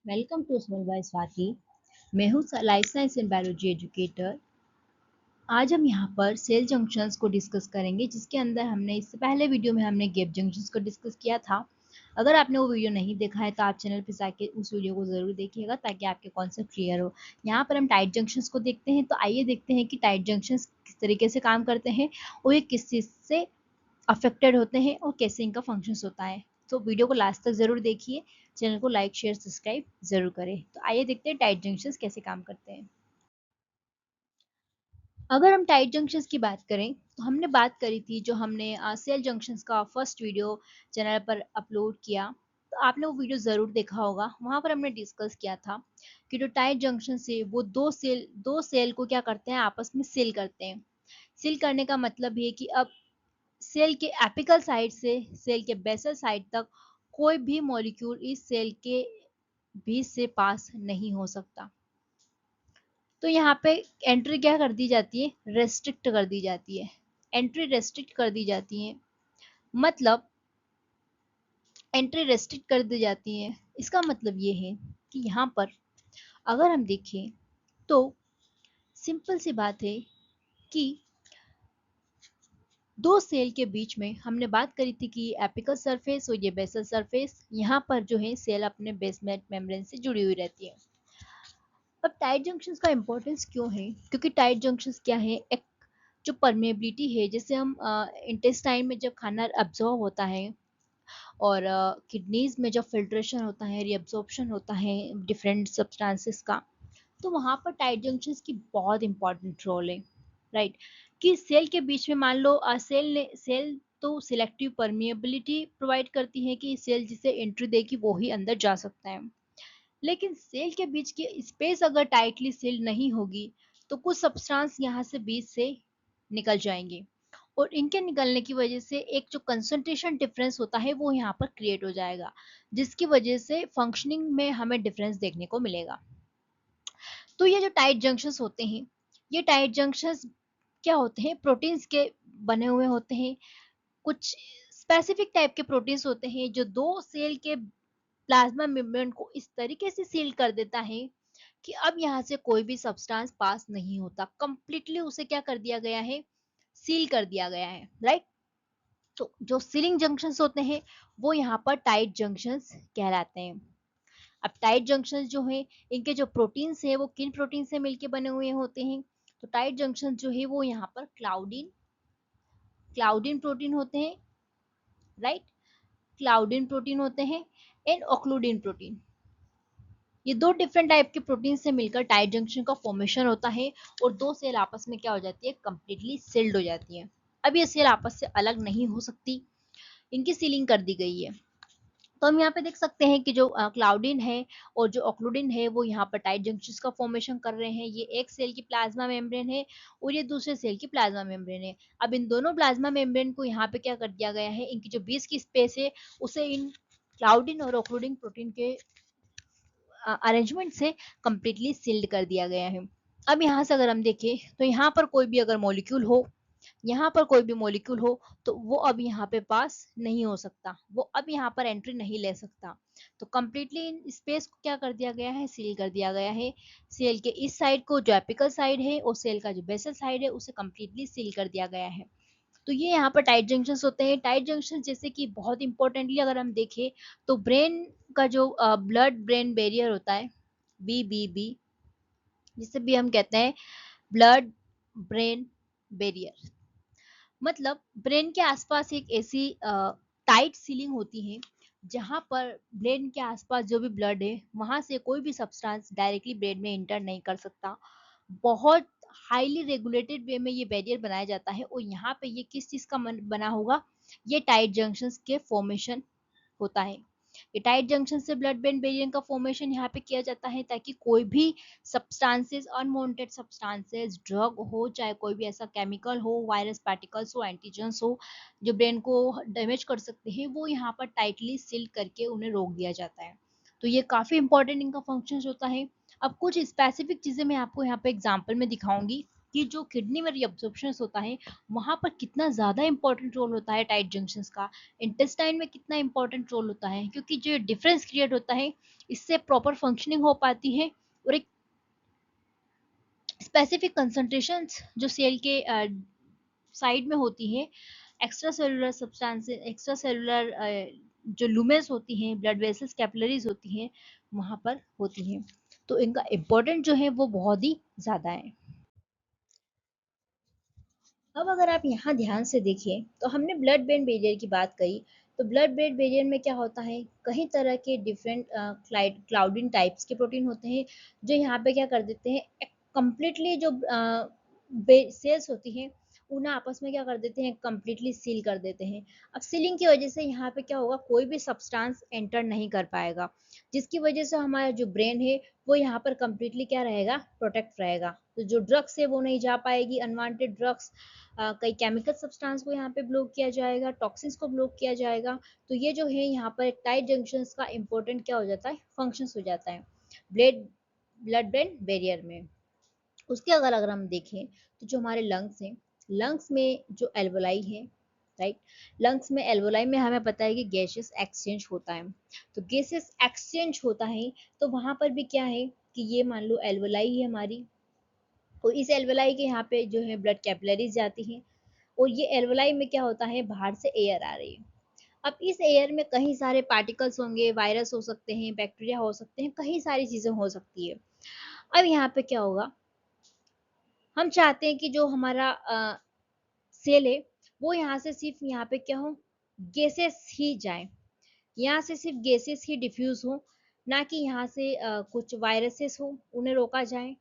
Welcome to small by Swati. मैं हूँ life science and biology educator. आज हम यहाँ पर सेल जंक्शंस को डिस्कस करेंगे, जिसके अंदर हमने इससे पहले वीडियो में हमने गैप जंक्शंस को डिस्कस किया था। अगर आपने वो वीडियो नहीं देखा है तो आप चैनल पर जाके उस वीडियो को ज़रूर देखिएगा ताकि आपके कॉन्सेप्ट क्लियर हो। यहाँ पर हम टाइट जंक्शंस को देखते हैं, तो आइए देखते हैं कि टाइट जंक्शंस किस तरीके से काम करते हैं और ये किस चीज़ से अफेक्टेड होते हैं और कैसे इनका फंक्शंस होता है। तो वीडियो को लास्ट तक जरूर देखिए, चैनल को लाइक शेयर सब्सक्राइब जरूर करें। तो आइए देखते हैं टाइट जंक्शंस कैसे काम करते हैं। अगर हम टाइट जंक्शंस की बात करें तो हमने बात करी थी, जो हमने सेल जंक्शंस का फर्स्ट वीडियो चैनल पर अपलोड किया, तो आपने वो वीडियो ज़रूर देखा होगा। वहाँ पर हमने डिस्कस किया था कि जो टाइट जंक्शन से वो दो सेल को क्या करते हैं, आपस में सील करते हैं। सील करने का मतलब ये कि अब सेल के एपिकल साइड से सेल के बेसल साइड तक कोई भी मॉलिक्यूल इस सेल के बीच से पास नहीं हो सकता। तो यहाँ पे एंट्री क्या कर दी जाती है, रेस्ट्रिक्ट कर दी जाती है। एंट्री रेस्ट्रिक्ट कर दी जाती है, मतलब एंट्री रेस्ट्रिक्ट कर दी जाती है। इसका मतलब ये है कि यहाँ पर अगर हम देखें तो सिंपल सी बात है कि दो सेल के बीच में हमने बात करी थी कि एपिकल सरफेस और ये बेसल सरफेस, यहाँ पर जो है सेल अपने बेसमेंट मेम्ब्रेन से जुड़ी हुई रहती है। अब टाइट जंक्शंस का इंपॉर्टेंस क्यों है, क्योंकि टाइट जंक्शंस क्या है, एक जो परमेबिलिटी है, जैसे हम इंटेस्टाइन में जब खाना अब्जॉर्ब होता है और किडनीज में जब फिल्ट्रेशन होता है, रीअब्जॉर्प्शन होता है डिफरेंट सब्सटेंसेस का, तो वहाँ पर टाइट जंक्शंस की बहुत इंपॉर्टेंट रोल है। राइट, कि सेल के बीच में मान लो सेल तो सिलेक्टिव परमिएबिलिटी प्रोवाइड करती है कि सेल जिसे एंट्री देगी वो ही अंदर जा सकता है। लेकिन सेल के बीच की स्पेस अगर टाइटली सील्ड नहीं होगी तो कुछ सब्सटेंस यहाँ से बीच से निकल जाएंगे, और इनके निकलने की वजह से एक जो कंसंट्रेशन डिफरेंस होता है वो यहाँ पर क्रिएट हो जाएगा, जिसकी वजह से फंक्शनिंग में हमें डिफरेंस देखने को मिलेगा। तो ये जो टाइट जंक्शंस होते हैं, ये टाइट जंक्शंस क्या होते हैं, प्रोटीन्स के बने हुए होते हैं। कुछ स्पेसिफिक टाइप के प्रोटीन्स होते हैं जो दो सेल के प्लाज्मा मेम्ब्रेन को इस तरीके से सील कर देता है कि अब यहाँ से कोई भी सब्सटेंस पास नहीं होता, कंप्लीटली उसे क्या कर दिया गया है, सील कर दिया गया है। राइट, तो जो सीलिंग जंक्शंस होते हैं वो यहाँ पर टाइट जंक्शंस कहलाते हैं। अब टाइट जंक्शंस जो है, इनके जो प्रोटीन्स है वो किन प्रोटीन से मिलके बने हुए होते हैं, तो टाइट जंक्शन जो है वो यहाँ पर क्लाउडिन क्लाउडिन प्रोटीन होते हैं। राइट, क्लाउडिन प्रोटीन होते हैं एंड ऑक्लूडिन प्रोटीन। ये दो डिफरेंट टाइप के प्रोटीन से मिलकर टाइट जंक्शन का फॉर्मेशन होता है, और दो सेल आपस में क्या हो जाती है, कंप्लीटली सील्ड हो जाती है। अब ये सेल आपस से अलग नहीं हो सकती, इनकी सीलिंग कर दी गई है। तो हम यहाँ पे देख सकते हैं कि जो क्लाउडिन है और जो ऑक्लूडिन है वो यहाँ पर टाइट जंक्शन का फॉर्मेशन कर रहे हैं। ये एक सेल की प्लाज्मा मेम्ब्रेन है और ये दूसरे सेल की प्लाज्मा मेम्ब्रेन है। अब इन दोनों प्लाज्मा मेम्ब्रेन को यहाँ पे क्या कर दिया गया है, इनकी जो बीच की स्पेस है उसे इन क्लाउडिन और ऑक्लूडिन प्रोटीन के अरेंजमेंट से कंप्लीटली सील्ड कर दिया गया है। अब यहाँ से अगर हम देखें तो यहाँ पर कोई भी अगर मॉलिक्यूल हो, यहाँ पर कोई भी मॉलिक्यूल हो, तो वो अब यहाँ पे पास नहीं हो सकता, वो अब यहाँ पर एंट्री नहीं ले सकता। तो कंप्लीटली इन स्पेस को क्या कर दिया गया है, सील कर दिया गया है। सेल के इस साइड को जो एपिकल साइड है और सेल का जो बेसल साइड है उसे कंप्लीटली सील कर दिया गया है। तो ये यहाँ पर टाइट जंक्शंस होते हैं। टाइट जंक्शन जैसे कि बहुत इंपॉर्टेंटली अगर हम देखें तो ब्रेन का जो ब्लड ब्रेन बैरियर होता है, BBB, जिसे भी हम कहते हैं ब्लड ब्रेन बैरियर, मतलब ब्रेन के आसपास एक ऐसी टाइट सीलिंग होती है जहां पर ब्रेन के आसपास जो भी ब्लड है वहां से कोई भी सब्सटेंस डायरेक्टली ब्रेन में इंटर नहीं कर सकता। बहुत हाईली रेगुलेटेड वे में ये बैरियर बनाया जाता है, और यहाँ पे ये किस चीज का बना होगा, ये टाइट जंक्शंस के फॉर्मेशन होता है। ये टाइट जंक्शन से ब्लड ब्रेन बैरियर का फॉर्मेशन यहाँ पे किया जाता है ताकि कोई भी सब्सटेंसेस, अनवांटेड सब्सटेंसेस, ड्रग हो, चाहे कोई भी ऐसा केमिकल हो, वायरस पार्टिकल्स हो, एंटीजन्स हो जो ब्रेन को डैमेज कर सकते हैं, वो यहाँ पर टाइटली सील करके उन्हें रोक दिया जाता है। तो ये काफी इंपॉर्टेंट इनका फंक्शन होता है। अब कुछ स्पेसिफिक चीजें मैं आपको यहाँ पे एग्जाम्पल में दिखाऊंगी। कि जो किडनी में रीअब्जॉर्प्शन होता है वहां पर कितना ज्यादा इंपॉर्टेंट रोल होता है टाइट जंक्शंस का, इंटेस्टाइन में कितना इंपॉर्टेंट रोल होता है, क्योंकि जो डिफरेंस क्रिएट होता है इससे प्रॉपर फंक्शनिंग हो पाती है और एक स्पेसिफिक कंसंट्रेशन जो सेल के साइड में होती है, extra cellular substance, extra cellular जो लूमेंस होती हैं, ब्लड वेसल्स, कैपिलरीज होती हैं, वहां पर होती हैं। तो इनका इम्पोर्टेंट जो है वो बहुत ही ज़्यादा है। अब अगर आप यहाँ ध्यान से देखें तो हमने ब्लड ब्रेन बैरियर की बात कही। तो ब्लड ब्रेन बैरियर में क्या होता है, कई तरह के डिफरेंट क्लाउडिन टाइप्स के प्रोटीन होते हैं जो यहाँ पे क्या कर देते हैं, कंप्लीटली जो सेल्स होती हैं उन्हें आपस में क्या कर देते हैं, कंप्लीटली सील कर देते हैं। अब सीलिंग की वजह से यहाँ पे क्या होगा, कोई भी सब्सटेंस एंटर नहीं कर पाएगा, जिसकी वजह से हमारा जो ब्रेन है वो यहाँ पर कंप्लीटली क्या रहेगा, प्रोटेक्ट रहेगा। तो जो ड्रग्स है वो नहीं जा पाएगी, अनवांटेड ड्रग्स, कई केमिकल सब्सटेंस को यहाँ पे ब्लॉक किया जाएगा, टॉक्सिन्स को ब्लॉक किया जाएगा। तो ये जो है यहाँ पर टाइट जंक्शंस का इंपॉर्टेंट क्या हो जाता है, फंक्शंस हो जाता है ब्लड ब्लड ब्रेन बैरियर में। उसके अगर हम देखें तो जो हमारे लंग्स हैं, लंग्स में जो एल्वोलाई है, राइट, लंग्स में एल्वोलाई में हमें पता है कि गैसेस एक्सचेंज होता है। तो गैसेस एक्सचेंज होता है तो वहां पर भी क्या है कि ये मान लो एल्वोलाई है हमारी, और इस एल्वोलाई के यहाँ पे जो है ब्लड कैपिलरीज जाती हैं, और ये एल्वोलाई में क्या होता है, बाहर से एयर आ रही है। अब इस एयर में कई सारे पार्टिकल्स होंगे, वायरस हो सकते हैं, बैक्टीरिया हो सकते हैं, कई सारी चीजें हो सकती है। अब यहाँ पे क्या होगा, हम चाहते हैं कि जो हमारा सेल है वो यहाँ से सिर्फ यहाँ पे क्या हो, गैसेस ही जाए, यहाँ से सिर्फ गैसेस ही डिफ्यूज हो, ना कि यहाँ से कुछ वायरसेस हो उन्हें रोका जाए,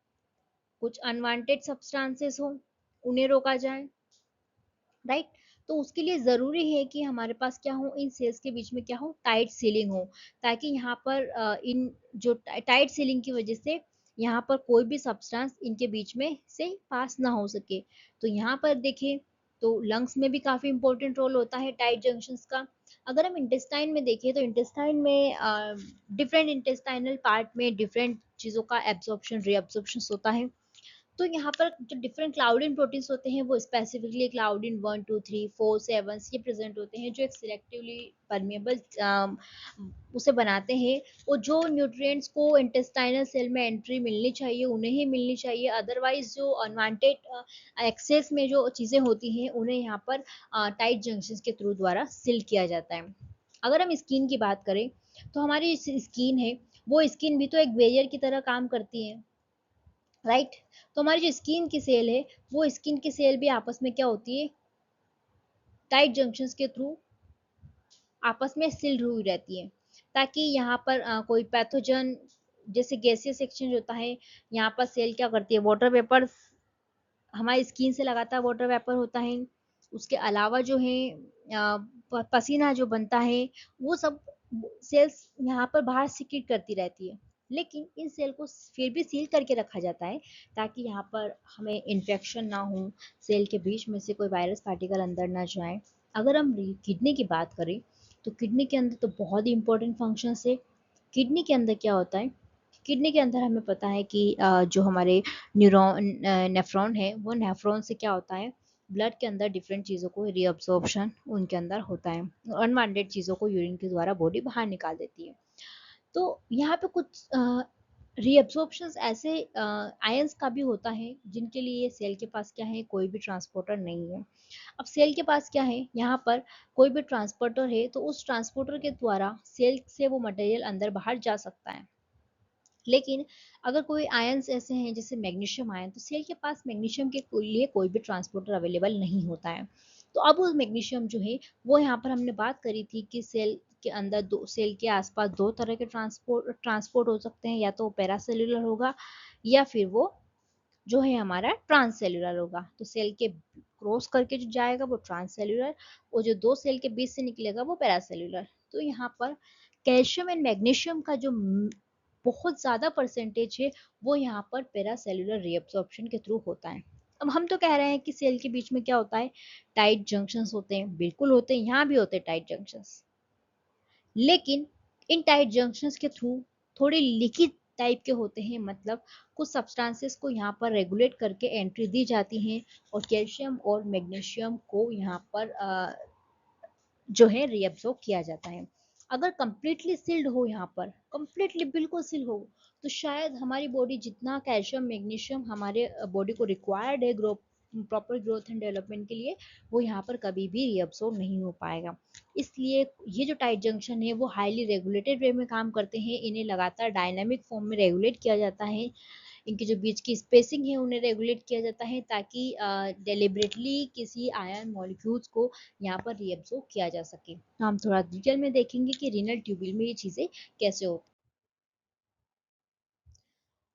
कुछ अनवांटेड सब्सटेंसेस हो उन्हें रोका जाए, राइट। तो उसके लिए जरूरी है कि हमारे पास क्या हो, इन सेल्स के बीच में क्या हो, टाइट सीलिंग हो, ताकि यहाँ पर इन जो टाइट सीलिंग की वजह से यहाँ पर कोई भी सब्सटेंस इनके बीच में से पास ना हो सके। तो यहाँ पर देखें तो लंग्स में भी काफी इंपॉर्टेंट रोल होता है टाइट जंक्शंस का। अगर हम इंटेस्टाइन में देखें तो इंटेस्टाइन में डिफरेंट इंटेस्टाइनल पार्ट में डिफरेंट चीजों का एब्जॉर्प्शन रीअब्जॉर्प्शन होता है। तो यहाँ पर जो डिफरेंट क्लाउडिन प्रोटीन्स होते हैं वो स्पेसिफिकली क्लाउडिन 1 2 3 4 7 ये प्रेजेंट होते हैं, जो एक सिलेक्टिवली परमेबल उसे बनाते हैं, और जो न्यूट्रिएंट्स को इंटेस्टाइनल सेल में एंट्री मिलनी चाहिए उन्हें ही मिलनी चाहिए, अदरवाइज जो अनवांटेड एक्सेस में जो चीज़ें होती हैं उन्हें यहाँ पर टाइट जंक्शन के थ्रू द्वारा सील किया जाता है। अगर हम स्किन की बात करें तो हमारी स्किन है वो स्किन भी तो एक बैरियर की तरह काम करती है, राइट। तो हमारी जो स्किन की सेल है वो स्किन की सेल भी आपस में क्या होती है, टाइट जंक्शंस के थ्रू आपस में सिल्ड हुई रहती है, ताकि यहाँ पर कोई पैथोजन जैसे गैसियस एक्सचेंज होता है, यहाँ पर सेल क्या करती है, वाटर वेपर, हमारी स्किन से लगातार वाटर वेपर होता है, उसके अलावा जो है पसीना जो बनता है वो सब सेल्स यहाँ पर बाहर सिक्रीट करती रहती है, लेकिन इन सेल को फिर भी सील करके रखा जाता है ताकि यहाँ पर हमें इन्फेक्शन ना हो, सेल के बीच में से कोई वायरस पार्टिकल अंदर ना जाए। अगर हम किडनी की बात करें तो किडनी के अंदर तो बहुत ही इंपॉर्टेंट फंक्शंस है। किडनी के अंदर क्या होता है, किडनी के अंदर हमें पता है कि जो हमारे न्यूरॉन नेफ्रॉन है वो नेफ्रॉन से क्या होता है, ब्लड के अंदर डिफरेंट चीज़ों को रीअब्जॉर्प्शन उनके अंदर होता है, अनवांटेड चीज़ों को यूरिन के द्वारा बॉडी बाहर निकाल देती है। तो यहाँ पे कुछ रीअब्जॉर्प्शंस ऐसे आयंस का भी होता है जिनके लिए सेल के पास क्या है, कोई भी ट्रांसपोर्टर नहीं है। अब सेल के पास क्या है, यहाँ पर कोई भी ट्रांसपोर्टर है तो उस ट्रांसपोर्टर के द्वारा सेल से वो मटेरियल अंदर बाहर जा सकता है। लेकिन अगर कोई आयंस ऐसे हैं जैसे मैग्नीशियम आयन, तो सेल के पास मैग्नीशियम के लिए कोई भी ट्रांसपोर्टर अवेलेबल नहीं होता है। तो अब उस मैग्नीशियम जो है वो यहाँ पर हमने बात करी थी कि सेल के अंदर दो, सेल के आसपास दो तरह के ट्रांसपोर्ट हो सकते हैं, या तो पैरासेल्युलर होगा या फिर वो जो है हमारा ट्रांससेल्युलर होगा। तो सेल के क्रॉस करके जो जाएगा वो ट्रांससेल्युलर, और जो दो सेल के बीच से निकलेगा वो पैरासेल्युलर। तो यहाँ पर कैल्शियम एंड मैग्नीशियम का जो बहुत ज्यादा परसेंटेज है वो यहाँ पर पैरासेल्युलर रीअब्जॉर्प्शन के थ्रू होता है। अब हम तो कह रहे हैं कि सेल के बीच में क्या होता है, टाइट जंक्शंस होते हैं, बिल्कुल होते हैं, यहाँ भी होते हैं टाइट जंक्शंस, लेकिन इन टाइट जंक्शंस के थ्रू थोड़ी लिखी टाइप के होते हैं, मतलब कुछ सब्सटेंसेस को यहाँ पर रेगुलेट करके एंट्री दी जाती है और कैल्शियम और मैग्नीशियम को यहाँ पर जो है रीअब्सॉर्ब किया जाता है। अगर कंप्लीटली सील्ड हो, यहाँ पर कंप्लीटली बिल्कुल सील हो, तो शायद हमारी बॉडी जितना कैल्शियम मैग्नीशियम हमारे बॉडी को रिक्वायर्ड है grow proper growth and development के लिए, वो यहाँ पर कभी भी रीअब्सॉर्ब नहीं हो पाएगा। इसलिए ये जो टाइट जंक्शन है वो हाईली रेगुलेटेड वे में काम करते हैं, इन्हें लगातार डायनामिक फॉर्म में रेगुलेट किया जाता है, इनके जो बीच की स्पेसिंग है उन्हें रेगुलेट किया जाता है ताकि डेलिबरेटली किसी आयन मॉलिक्यूल्स को यहाँ पर रीअब्सॉर्ब किया जा सके। तो हम थोड़ा डिटेल में देखेंगे कि रीनल ट्यूब्यूल में ये चीजें कैसे होती।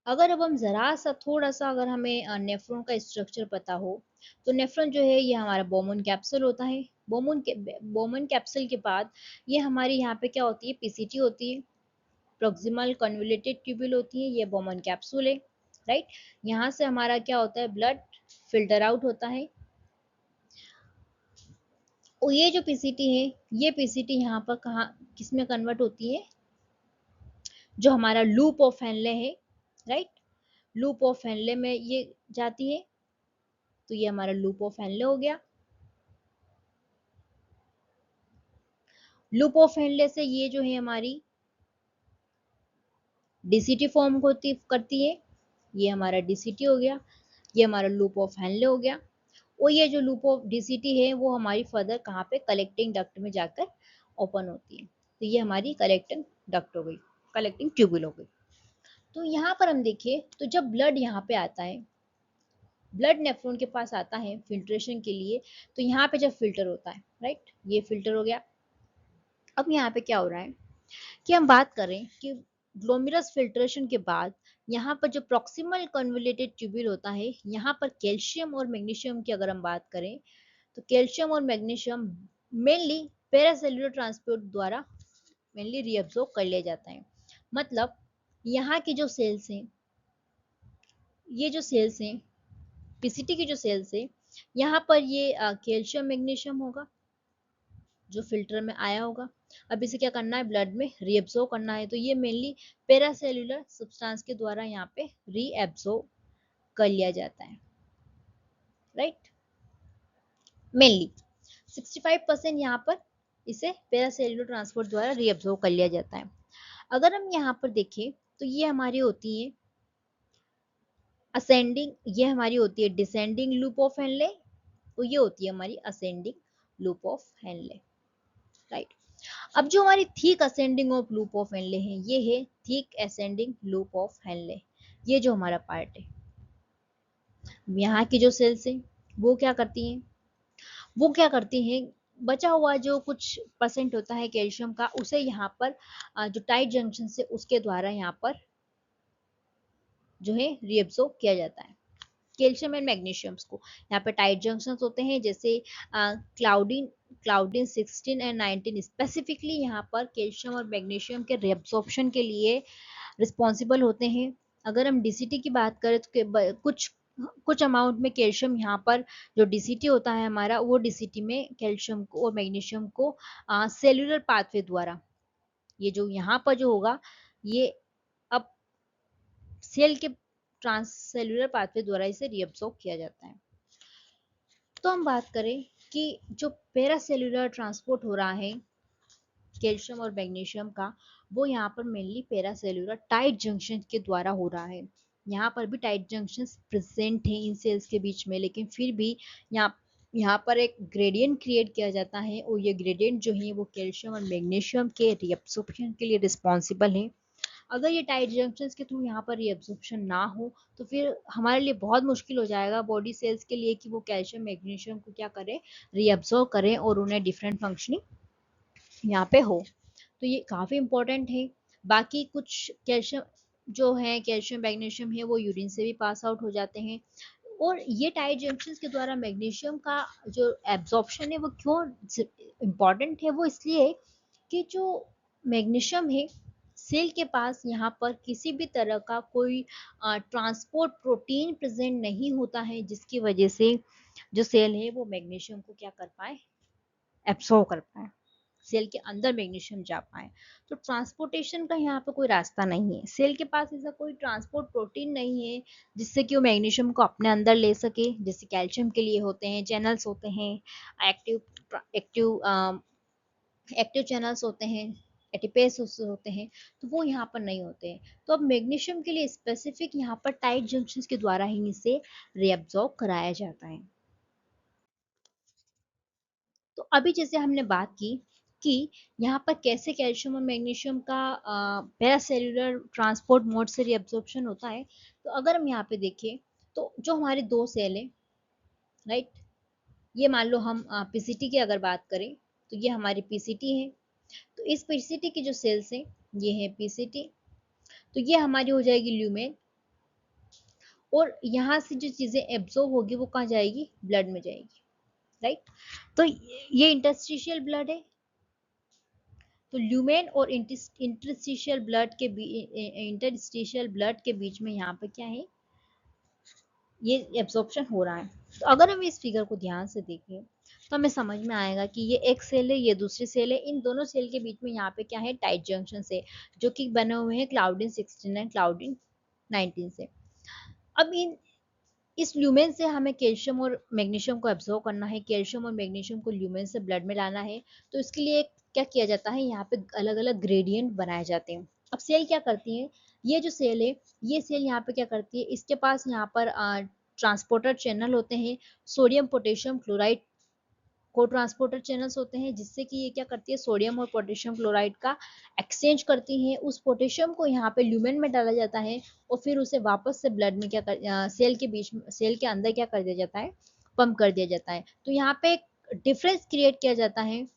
अगर अब हम जरा सा थोड़ा सा अगर हमें नेफ्रॉन का स्ट्रक्चर पता हो, तो नेफ्रॉन जो है ये हमारा बोमन कैप्सूल होता है। बोमन कैप्सूल के बाद ये हमारी यहाँ पे क्या होती है, पीसीटी होती है, प्रोक्सिमल कन्वोल्यूटेड ट्यूब्यूल होती है, ये बोमन कैप्सूल है, राइट। यहाँ से हमारा क्या होता है, ब्लड फिल्टर आउट होता है और ये जो पीसीटी है, ये पीसीटी यहाँ पर कहाँ किस में कन्वर्ट होती है, जो हमारा लूप ऑफ हेनले है, राइट, लूप ऑफ हेनले में ये जाती है। तो ये हमारा लूप ऑफ हेनले हो गया। लूप ऑफ हेनले से ये जो है हमारी डीसीटी फॉर्म करती है, ये हमारा डीसीटी हो गया, ये हमारा लूप ऑफ हेनले हो गया। और ये जो लूप ऑफ डीसीटी है वो हमारी फर्दर कहाँ पे, कलेक्टिंग डक्ट में जाकर ओपन होती है। तो ये हमारी कलेक्टिंग डक्ट हो गई, कलेक्टिंग ट्यूब्यूल हो गई। तो यहाँ पर हम देखिए, तो जब ब्लड यहाँ पे आता है, ब्लड नेफ्रॉन के पास आता है फिल्ट्रेशन के लिए, तो यहाँ पे जब फिल्टर होता है, राइट, ये फिल्टर हो गया। अब यहाँ पे क्या हो रहा है कि हम बात करें कि ग्लोमेरुलस फिल्ट्रेशन के बाद यहाँ पर जो प्रॉक्सिमल कन्वोल्यूटेड ट्यूब्यूल होता है, यहाँ पर कैल्शियम और मैग्नीशियम की अगर हम बात करें, तो कैल्शियम और मैग्नीशियम मेनली पैरासेल्युलर ट्रांसपोर्ट द्वारा मेनली रीअब्सॉर्ब कर लिया जाता है। मतलब यहाँ की जो सेल्स हैं, ये जो सेल्स हैं, पीसीटी की जो सेल्स है, यहाँ पर ये कैल्शियम मैग्नीशियम होगा जो फिल्टर में आया होगा। अब इसे क्या करना है, ब्लड में रीअब्सॉर्ब करना है, तो ये मेनली पैरासेल्युलर सब्सटेंस के द्वारा यहाँ पे रीअब्सॉर्ब कर लिया जाता है, राइट। मेनली 65% यहाँ पर इसे पैरासेल्युलर ट्रांसपोर्ट द्वारा रीअब्सॉर्ब कर लिया जाता है। अगर हम यहाँ पर देखें, तो ये हमारी होती है असेंडिंग, ये हमारी होती है डिसेंडिंग लूप ऑफ हेनले, तो ये होती है हमारी ascending loop of Henle, right. अब जो हमारी thick ascending of loop of Henle है, ये है thick ascending loop of Henle. ये जो हमारा पार्ट है, यहाँ की जो सेल्स है वो क्या करती हैं, वो क्या करती हैं, बचा हुआ जो कुछ परसेंट होता है कैल्शियम का, उसे यहाँ पर जो टाइट जंक्शन से उसके द्वारा यहाँ पर जो है रीअब्सॉर्ब किया जाता है कैल्शियम एंड मैग्नीशियम्स को। यहाँ पे टाइट जंक्शंस होते हैं जैसे क्लाउडिन क्लाउडिन 16 एंड 19 स्पेसिफिकली यहाँ पर कैल्शियम और मैग्नीशियम के रिएब्सॉर्प्शन के लिए रिस्पॉन्सिबल होते हैं। अगर हम डीसीटी की बात करें तो कुछ कुछ अमाउंट में कैल्शियम यहाँ पर जो डीसीटी होता है हमारा, वो डीसीटी में कैल्शियम को और मैग्नीशियम को सेल्यूलर पाथवे द्वारा, ये जो यहाँ पर जो होगा, ये अब सेल के ट्रांससेल्युलर पाथवे द्वारा इसे रीअब्सॉर्ब किया जाता है। तो हम बात करें कि जो पैरासेल्युलर ट्रांसपोर्ट हो रहा है कैल्शियम और मैग्नीशियम का, वो यहाँ पर मेनली पैरासेल्युलर टाइट जंक्शन के द्वारा हो रहा है। यहाँ पर भी टाइट जंक्शन प्रेजेंट हैं इन सेल्स के बीच में, लेकिन फिर भी यहाँ यहाँ पर एक ग्रेडियंट क्रिएट किया जाता है और ये ग्रेडियंट जो है वो कैल्शियम और मैग्नीशियम के रिएब्सॉर्प्शन के लिए रिस्पॉन्सिबल है। अगर ये टाइट जंक्शंस के थ्रू यहाँ पर रीअब्जॉर्प्शन ना हो, तो फिर हमारे लिए बहुत मुश्किल हो जाएगा बॉडी सेल्स के लिए कि वो कैल्शियम मैग्नीशियम को क्या करें, रीअब्जॉर्ब करें और उन्हें डिफरेंट फंक्शनिंग यहाँ पे हो। तो ये काफ़ी इंपॉर्टेंट है। बाकी कुछ कैल्शियम जो है, कैल्शियम मैग्नीशियम है, वो यूरिन से भी पास आउट हो जाते हैं। और ये टाइट जंक्शंस के द्वारा मैग्नीशियम का जो एब्जॉर्प्शन है वो क्यों इम्पॉर्टेंट है, वो इसलिए कि जो मैग्नीशियम है, सेल के पास यहाँ पर किसी भी तरह का कोई ट्रांसपोर्ट प्रोटीन प्रेजेंट नहीं होता है, जिसकी वजह से जो सेल है वो मैग्नीशियम को क्या कर पाए, एब्सॉर्ब कर पाए, सेल के अंदर मैग्नीशियम जा पाए। तो ट्रांसपोर्टेशन का यहाँ पे कोई रास्ता नहीं है, सेल के पास ऐसा कोई ट्रांसपोर्ट प्रोटीन नहीं है जिससे कि वो मैग्नीशियम को अपने अंदर ले सके। जैसे कैल्शियम के लिए होते हैं चैनल्स होते हैं, एक्टिव एक्टिव एक्टिव चैनल्स होते हैं, एटीपेस होते हैं, तो वो यहाँ पर नहीं होते हैं। तो अब मैग्नीशियम के लिए स्पेसिफिक यहाँ पर टाइट जंक्शंस के द्वारा ही इसे रीअब्सॉर्ब कराया जाता है। तो अभी जैसे हमने बात की कि यहाँ पर कैसे कैल्शियम और मैग्नीशियम का पैरासेल्युलर ट्रांसपोर्ट मोड से रीअब्सॉर्प्शन होता है। तो अगर हम यहाँ पे देखें तो जो हमारे दो सेल है, राइट, ये मान लो हम पीसीटी की अगर बात करें तो ये हमारी पीसीटी है। तो इस पीसीटी की जो सेल्स हैं ये है पीसीटी, तो ये हमारी हो जाएगी ल्यूमेन, और यहाँ से जो चीजें एब्जॉर्ब होगी वो कहाँ जाएगी, ब्लड में जाएगी, राइट। तो ये इंटरस्टिशियल ब्लड है। तो ल्यूमेन और इंटरस्टिशियल ब्लड के बीच में यहाँ पे क्या है, ये एब्जॉर्प्शन हो रहा है। तो अगर हम इस फिगर को ध्यान से देखें तो हमें समझ में आएगा कि ये एक सेल है, ये दूसरी सेल है, इन दोनों सेल के बीच में यहाँ पे क्या है, टाइट जंक्शन से, जो कि बने हुए हैं क्लाउडिन 16 एंड क्लाउडिन 19 से। अब इन इस ल्यूमेन से हमें कैल्शियम और मैग्नीशियम को एब्जॉर्व करना है, कैल्शियम और मैग्नीशियम को ल्यूमेन से ब्लड में लाना है। तो इसके लिए क्या किया जाता है, यहाँ पे अलग अलग ग्रेडियंट बनाए जाते हैं। अब सेल क्या करती है, ये जो सेल है, ये सेल यहाँ पे क्या करती है, इसके पास यहाँ पर ट्रांसपोर्टर चैनल होते हैं, सोडियम पोटेशियम क्लोराइड को ट्रांसपोर्टर चैनल्स होते हैं, जिससे कि ये क्या करती है, सोडियम और पोटेशियम क्लोराइड का एक्सचेंज करती है। उस पोटेशियम को यहाँ पे ल्यूमेन में डाला जाता है और फिर उसे वापस से ब्लड में सेल के बीच में, सेल के अंदर क्या कर दिया जाता है, पंप कर दिया जाता है। तो यहाँ पे एक डिफरेंस क्रिएट किया जाता है।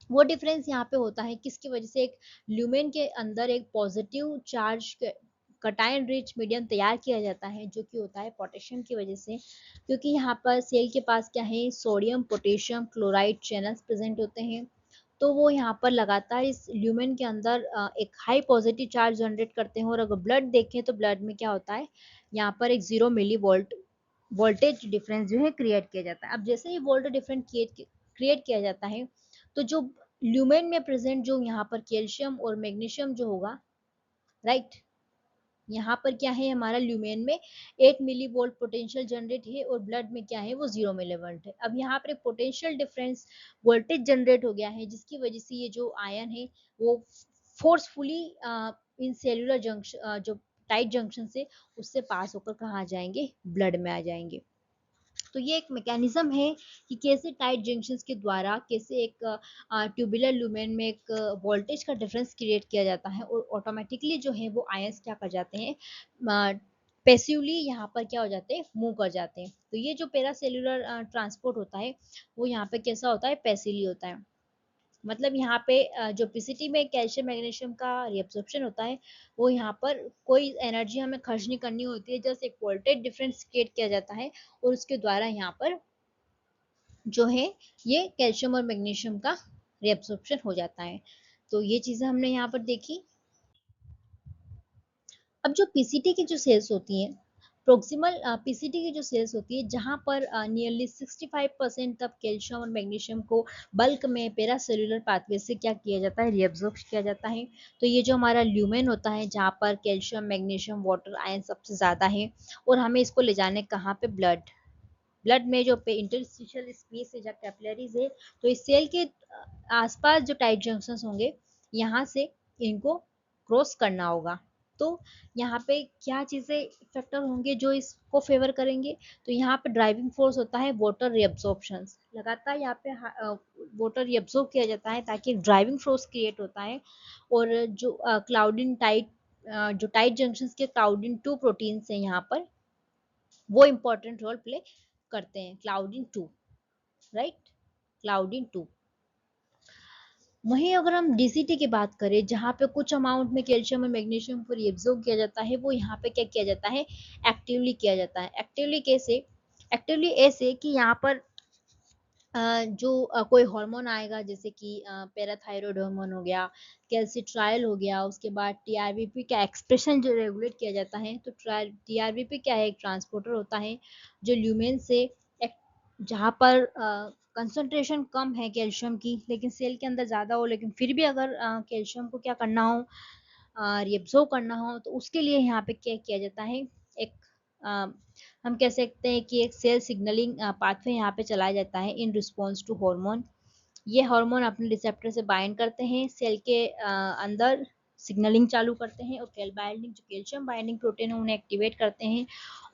वो डिफरेंस यहाँ पे होता है किसकी वजह से, एक ल्यूमेन के अंदर एक positive charge cation rich medium तैयार किया जाता है, जो कि होता है पोटेशियम की वजह से। क्योंकि यहाँ पर सेल के पास क्या है, sodium potassium chloride channels present होते हैं। तो वो यहाँ पर लगातार इस ल्यूमेन के अंदर एक हाई पॉजिटिव चार्ज जनरेट करते हैं। और अगर ब्लड देखें तो ब्लड में क्या होता है, यहाँ पर एक 0 मिली वोल्टेज डिफरेंस जो है क्रिएट किया जाता है। अब जैसे ही वोल्टेज डिफरेंस क्रिएट किया जाता है, तो जो ल्यूमेन में प्रेजेंट जो यहाँ पर कैल्शियम और मैग्नीशियम जो होगा, राइट, यहाँ पर क्या है, हमारा ल्यूमेन में 8 मिली वोल्ट पोटेंशियल जनरेट है और ब्लड में क्या है, वो 0 मिली वोल्ट है। अब यहाँ पर एक पोटेंशियल डिफरेंस वोल्टेज जनरेट हो गया है, जिसकी वजह से ये जो आयन है वो फोर्सफुली इन सेलुलर जंक्शन, जो टाइट जंक्शन से, उससे पास होकर कहाँ आ जाएंगे, ब्लड में आ जाएंगे। तो ये एक मैकेनिज्म है कि कैसे टाइट जंक्शंस के द्वारा कैसे एक ट्यूबुलर लुमेन में एक वोल्टेज का डिफरेंस क्रिएट किया जाता है, और ऑटोमेटिकली जो है वो आयंस क्या कर जाते हैं, पैसिवली यहाँ पर क्या हो जाते हैं, मूव कर जाते हैं। तो ये जो पेरासेल्युलर ट्रांसपोर्ट होता है वो यहाँ पे कैसा होता है, पैसिवली होता है। मतलब यहाँ पे जो पीसीटी में कैल्शियम मैग्नीशियम का रिएब्सॉर्प्शन होता है, वो यहाँ पर कोई एनर्जी हमें खर्च नहीं करनी होती है, जस्ट एक वोल्टेज डिफरेंस क्रिएट किया जाता है और उसके द्वारा यहाँ पर जो है ये कैल्शियम और मैग्नीशियम का रिएब्सॉर्प्शन हो जाता है। तो ये चीजें हमने यहाँ पर देखी। अब जो पीसीटी की जो सेल्स होती हैं, प्रोक्सिमल पीसीटी की जो सेल्स होती है, जहाँ पर नियरली 65% तक कैल्शियम और मैग्नीशियम को बल्क में पेरासेल्युलर पाथवे से क्या किया जाता है, रिएब्जॉर्ब किया जाता है। तो ये जो हमारा ल्यूमेन होता है, जहाँ पर कैल्शियम मैग्नीशियम वाटर आयन सबसे ज़्यादा है, और हमें इसको ले जाने कहाँ पे, ब्लड, ब्लड में जो पे इंटरस्टिशियल स्पेस है, जहाँ कैपिलरीज है, तो इस सेल के आसपास जो टाइट जंक्शंस होंगे, यहाँ से इनको क्रॉस करना होगा। तो यहाँ पे क्या चीजें फैक्टर होंगे जो इसको फेवर करेंगे, तो यहाँ पे ड्राइविंग फोर्स होता है वाटर रिएब्सॉर्प्शन। लगातार यहाँ पे वाटर रिएब्सॉर्ब किया जाता है ताकि एक ड्राइविंग फोर्स क्रिएट होता है। और जो क्लाउडिन टाइट जो टाइट जंक्शंस के क्लाउडिन 2 प्रोटीन्स हैं यहाँ पर, वो इम्पोर्टेंट रोल प्ले करते हैं, क्लाउडिन 2, राइट, क्लाउडिन 2। वहीं अगर हम डीसीटी की बात करें, जहाँ पे कुछ अमाउंट में कैल्शियम और मैग्नीशियम को रिएब्सॉर्ब किया जाता है, वो यहाँ पे क्या किया जाता है, एक्टिवली किया जाता है। एक्टिवली कैसे, एक्टिवली ऐसे कि यहाँ पर जो कोई हार्मोन आएगा, जैसे कि पैराथायरॉयड हार्मोन हो गया, कैल्सिट्रायल हो गया, उसके बाद टीआरबीपी का एक्सप्रेशन जो रेगुलेट किया जाता है। तो टीआरबीपी क्या है, एक ट्रांसपोर्टर होता है जो ल्यूमेन से जहाँ पर कंसंट्रेशन कम है कैल्शियम की, लेकिन सेल के अंदर ज़्यादा हो, लेकिन फिर भी अगर कैल्शियम को क्या करना हो, रिएब्सॉर्ब करना हो, तो उसके लिए यहाँ पे क्या किया जाता है, एक अ, हम कह सकते हैं कि एक सेल सिग्नलिंग पाथवे यहाँ पे चलाया जाता है इन रिस्पॉन्स टू हार्मोन। ये हार्मोन अपने रिसेप्टर से बाइंड करते हैं, सेल के अंदर सिग्नलिंग चालू करते हैं, और कैल बाइंडिंग जो कैल्शियम बाइंडिंग प्रोटीन है उन्हें एक्टिवेट करते हैं,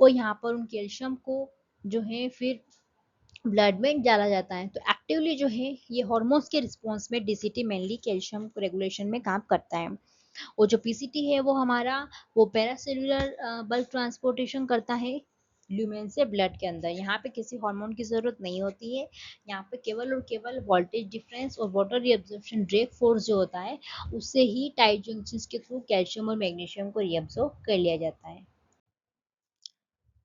और यहाँ पर उन कैल्शियम को जो है फिर ब्लड में डाला जाता है। तो एक्टिवली जो है ये हार्मोन्स के रिस्पॉन्स में डीसीटी मेनली कैल्शियम रेगुलेशन में काम करता है, और जो पीसीटी है वो हमारा वो पैरासेल्युलर बल्क ट्रांसपोर्टेशन करता है ल्यूमेन से ब्लड के अंदर। यहाँ पे किसी हार्मोन की जरूरत नहीं होती है, यहाँ पे केवल और केवल वोल्टेज डिफरेंस और वाटर रिएब्जॉर्प्शन ड्रेक फोर्स जो होता है उससे ही टाइट जंक्शंस के थ्रू कैल्शियम और मैग्नीशियम को रिएब्जॉर्ब कर लिया जाता है।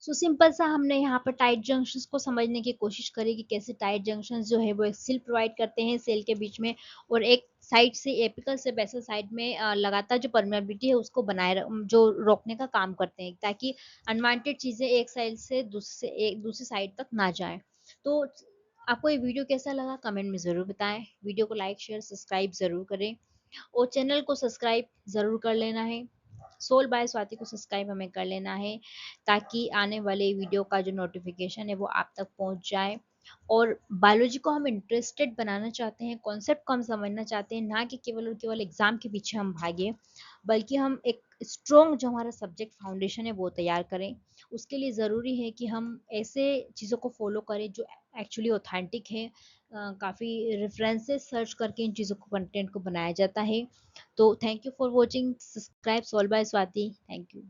सो सिंपल सा हमने यहाँ पर टाइट जंक्शंस को समझने की कोशिश करी कि कैसे टाइट जंक्शंस जो है वो एक सील प्रोवाइड करते हैं सेल के बीच में, और एक साइड से एपिकल से बेसल साइड में लगातार जो परमेबिलिटी है उसको जो रोकने का काम करते हैं, ताकि अनवांटेड चीजें एक साइड से दूसरी साइड तक ना जाए। तो आपको ये वीडियो कैसा लगा कमेंट में ज़रूर बताएं, वीडियो को लाइक शेयर सब्सक्राइब ज़रूर करें, और चैनल को सब्सक्राइब ज़रूर कर लेना है। सोल बाय स्वाति को सब्सक्राइब हमें कर लेना है, ताकि आने वाले वीडियो का जो नोटिफिकेशन है वो आप तक पहुंच जाए। और बायोलॉजी को हम इंटरेस्टेड बनाना चाहते हैं, कॉन्सेप्ट को हम समझना चाहते हैं, ना कि केवल और केवल एग्जाम के पीछे हम भागे, बल्कि हम एक स्ट्रॉन्ग जो हमारा सब्जेक्ट फाउंडेशन है वो तैयार करें। उसके लिए ज़रूरी है कि हम ऐसे चीज़ों को फॉलो करें जो एक्चुअली ऑथेंटिक है। काफ़ी रेफरेंसेस सर्च करके इन चीज़ों को कंटेंट को बनाया जाता है। तो thank you for watching, subscribe soul by Swati, thank you.